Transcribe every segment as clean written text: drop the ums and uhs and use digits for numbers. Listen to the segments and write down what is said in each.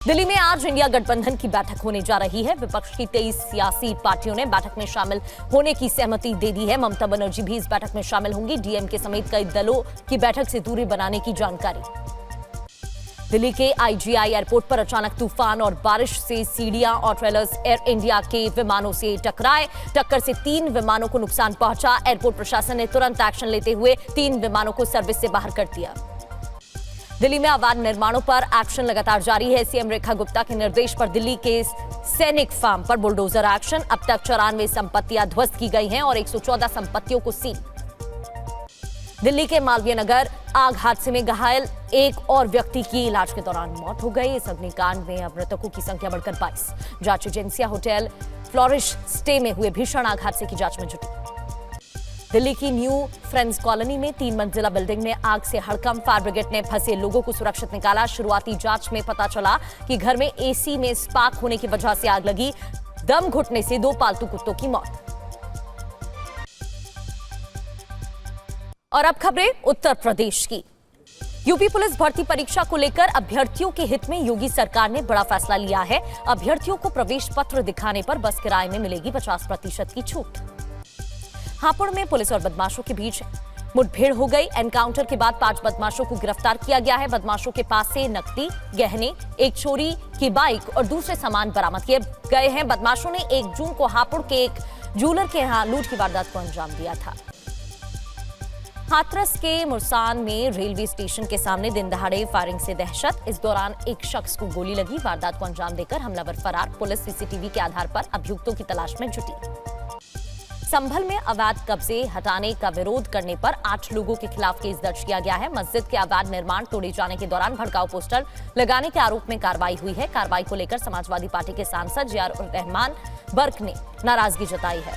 दिल्ली में आज इंडिया गठबंधन की बैठक होने जा रही है। विपक्ष की 23 सियासी पार्टियों ने बैठक में शामिल होने की सहमति दे दी है। ममता बनर्जी भी इस बैठक में शामिल होंगी। डीएमके समेत कई दलों की बैठक से दूरी बनाने की जानकारी। दिल्ली के आईजीआई एयरपोर्ट पर अचानक तूफान और बारिश से सीढ़ियां और ट्रेलर्स एयर इंडिया के विमानों से टकराए। टक्कर से 3 विमानों को नुकसान पहुंचा। एयरपोर्ट प्रशासन ने तुरंत एक्शन लेते हुए 3 विमानों को सर्विस से बाहर कर दिया। दिल्ली में अवैध निर्माणों पर एक्शन लगातार जारी है। सीएम रेखा गुप्ता के निर्देश पर दिल्ली के सैनिक फार्म पर बुलडोजर एक्शन। अब तक 94 संपत्तियां ध्वस्त की गई हैं और 114 संपत्तियों को सील। दिल्ली के मालवीय नगर आग हादसे में घायल एक और व्यक्ति की इलाज के दौरान मौत हो गई। इस अग्निकांड में अब मृतकों की संख्या बढ़कर 22। जांच एजेंसियां होटल फ्लोरिश स्टे में हुए भीषण आग हादसे की जांच में जुटी। दिल्ली की न्यू फ्रेंड्स कॉलोनी में 3 मंजिला बिल्डिंग में आग से हड़कंप। फायर ब्रिगेड ने फंसे लोगों को सुरक्षित निकाला। शुरुआती जांच में पता चला कि घर में एसी में स्पार्क होने की वजह से आग लगी। दम घुटने से 2 पालतू कुत्तों की मौत। और अब खबरें उत्तर प्रदेश की। यूपी पुलिस भर्ती परीक्षा को लेकर अभ्यर्थियों के हित में योगी सरकार ने बड़ा फैसला लिया है। अभ्यर्थियों को प्रवेश पत्र दिखाने पर बस किराए में मिलेगी 50% की छूट। हापुड़ में पुलिस और बदमाशों के बीच मुठभेड़ हो गई। एनकाउंटर के बाद 5 बदमाशों को गिरफ्तार किया गया है। बदमाशों के पास से नकदी, गहने, एक चोरी की बाइक और दूसरे सामान बरामद किए गए हैं। बदमाशों ने 1 जून को हापुड़ के एक ज्वेलर के यहां लूट की वारदात को अंजाम दिया था। हाथरस के मुरसान में रेलवे स्टेशन के सामने दिन दहाड़े फायरिंग से दहशत। इस दौरान एक शख्स को गोली लगी। वारदात को अंजाम देकर हमलावर फरार। पुलिस सीसीटीवी के आधार पर अभियुक्तों की तलाश में जुटी। संभल में अवैध कब्जे हटाने का विरोध करने पर 8 लोगों के खिलाफ केस दर्ज किया गया है। मस्जिद के अवैध निर्माण तोड़े जाने के दौरान भड़काऊ पोस्टर लगाने के आरोप में कार्रवाई हुई है। कार्रवाई को लेकर समाजवादी पार्टी के सांसद JR-उर-रहमान बर्क ने नाराजगी जताई है।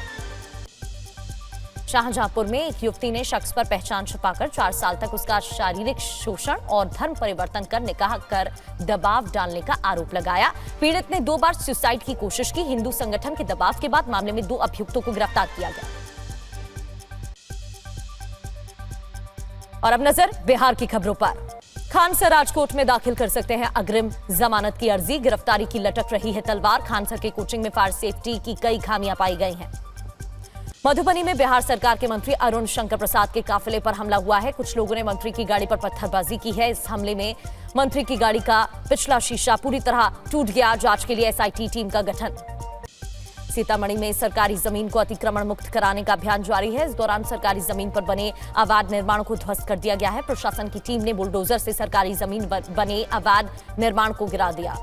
शाहजहांपुर में एक युवती ने शख्स पर पहचान छुपाकर 4 साल तक उसका शारीरिक शोषण और धर्म परिवर्तन कर निकाह कर दबाव डालने का आरोप लगाया। पीड़ित ने 2 बार सुसाइड की कोशिश की। हिंदू संगठन के दबाव के बाद मामले में 2 अभियुक्तों को गिरफ्तार किया गया। और अब नजर बिहार की खबरों पर। खान सर राजकोट में दाखिल कर सकते हैं अग्रिम जमानत की अर्जी। गिरफ्तारी की लटक रही है तलवार। खान सर के कोचिंग में फायर सेफ्टी की कई खामियां पाई गई हैं। मधुबनी में बिहार सरकार के मंत्री अरुण शंकर प्रसाद के काफिले पर हमला हुआ है। कुछ लोगों ने मंत्री की गाड़ी पर पत्थरबाजी की है। इस हमले में मंत्री की गाड़ी का पिछला शीशा पूरी तरह टूट गया। जांच के लिए SIT टीम का गठन। सीतामढ़ी में सरकारी जमीन को अतिक्रमण मुक्त कराने का अभियान जारी है। इस दौरान सरकारी जमीन पर बने अवैध निर्माणों को ध्वस्त कर दिया गया है। प्रशासन की टीम ने बुलडोजर से सरकारी जमीन बने अवैध निर्माण को गिरा दिया।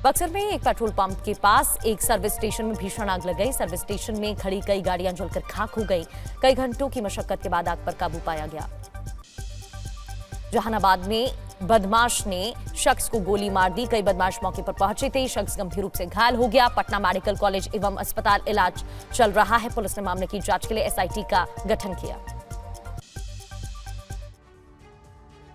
बक्सर में एक पेट्रोल पंप के पास एक सर्विस स्टेशन में भीषण आग लग गई। सर्विस स्टेशन में खड़ी कई गाड़ियां जलकर खाक हो गई। कई घंटों की मशक्कत के बाद आग पर काबू पाया गया। जहानाबाद में बदमाश ने शख्स को गोली मार दी। कई बदमाश मौके पर पहुंचे थे। शख्स गंभीर रूप से घायल हो गया। पटना मेडिकल कॉलेज एवं अस्पताल इलाज चल रहा है। पुलिस ने मामले की जांच के लिए SIT का गठन किया।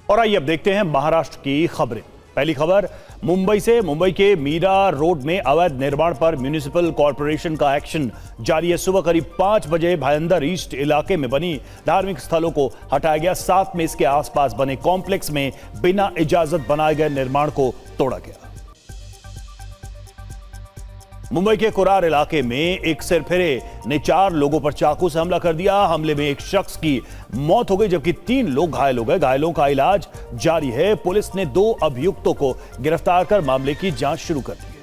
और आइए अब देखते हैं महाराष्ट्र की खबरें। पहली खबर मुंबई से। मुंबई के मीरा रोड में अवैध निर्माण पर म्युनिसिपल कॉर्पोरेशन का एक्शन जारी है। सुबह करीब 5 बजे भायंदर ईस्ट इलाके में बनी धार्मिक स्थलों को हटाया गया। साथ में इसके आसपास बने कॉम्प्लेक्स में बिना इजाजत बनाए गए निर्माण को तोड़ा गया। मुंबई के कुरार इलाके में एक सिरफिरे ने 4 लोगों पर चाकू से हमला कर दिया। हमले में एक शख्स की मौत हो गई जबकि 3 लोग घायल हो गए। घायलों का इलाज जारी है। पुलिस ने 2 अभियुक्तों को गिरफ्तार कर मामले की जांच शुरू कर दी है।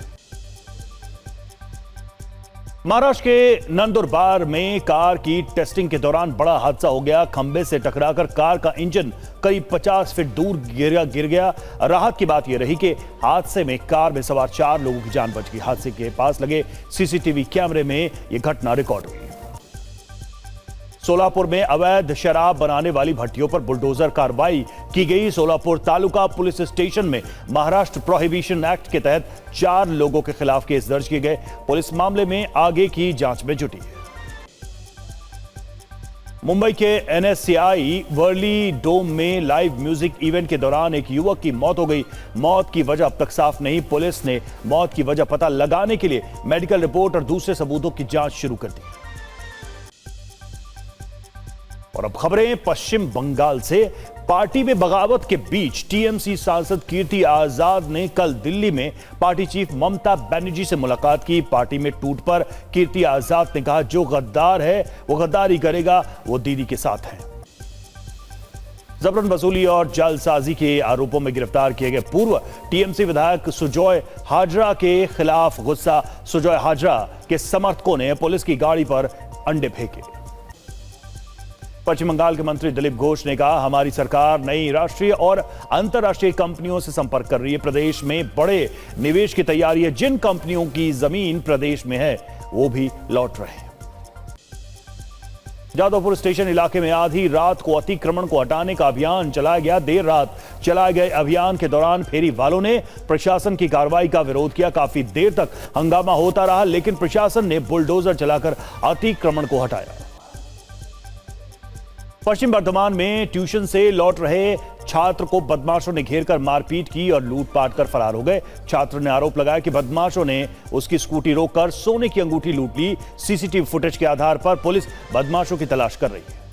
महाराष्ट्र के नंदुरबार में कार की टेस्टिंग के दौरान बड़ा हादसा हो गया। खंबे से टकराकर कार का इंजन करीब 50 फीट दूर गिर गया। राहत की बात यह रही कि हादसे में कार में सवार 4 लोगों की जान बच गई। हादसे के पास लगे सीसीटीवी कैमरे में यह घटना रिकॉर्ड हुई। सोलापुर में अवैध शराब बनाने वाली भट्टियों पर बुलडोजर कार्रवाई की गई। सोलापुर तालुका पुलिस स्टेशन में महाराष्ट्र प्रोहिबिशन एक्ट के तहत 4 लोगों के खिलाफ केस दर्ज किए गए। पुलिस मामले में आगे की जांच में जुटी है। मुंबई के NSCI वर्ली डोम में लाइव म्यूजिक इवेंट के दौरान एक युवक की मौत हो गई। मौत की वजह अब तक साफ नहीं। पुलिस ने मौत की वजह पता लगाने के लिए मेडिकल रिपोर्ट और दूसरे सबूतों की जांच शुरू कर दी। और अब खबरें पश्चिम बंगाल से। पार्टी में बगावत के बीच टीएमसी सांसद कीर्ति आजाद ने कल दिल्ली में पार्टी चीफ ममता बनर्जी से मुलाकात की। पार्टी में टूट पर कीर्ति आजाद ने कहा, जो गद्दार है वो गद्दारी करेगा, वो दीदी के साथ है। जबरन वसूली और जालसाजी के आरोपों में गिरफ्तार किए गए पूर्व टीएमसी विधायक सुजॉय हाजरा के खिलाफ गुस्सा सुजॉय हाजरा के समर्थकों ने पुलिस की गाड़ी पर अंडे फेंके। पश्चिम बंगाल के मंत्री दिलीप घोष ने कहा, हमारी सरकार नई राष्ट्रीय और अंतर्राष्ट्रीय कंपनियों से संपर्क कर रही है। प्रदेश में बड़े निवेश की तैयारी है। जिन कंपनियों की जमीन प्रदेश में है वो भी लौट रहे हैं। जादवपुर स्टेशन इलाके में आधी रात को अतिक्रमण को हटाने का अभियान चलाया गया। देर रात चलाए गए अभियान के दौरान फेरी वालों ने प्रशासन की कार्रवाई का विरोध किया। काफी देर तक हंगामा होता रहा, लेकिन प्रशासन ने बुलडोजर चलाकर अतिक्रमण को हटाया। पश्चिम बर्धमान में ट्यूशन से लौट रहे छात्र को बदमाशों ने घेरकर मारपीट की और लूटपाट कर फरार हो गए। छात्र ने आरोप लगाया कि बदमाशों ने उसकी स्कूटी रोककर सोने की अंगूठी लूट ली। सीसीटीवी फुटेज के आधार पर पुलिस बदमाशों की तलाश कर रही है।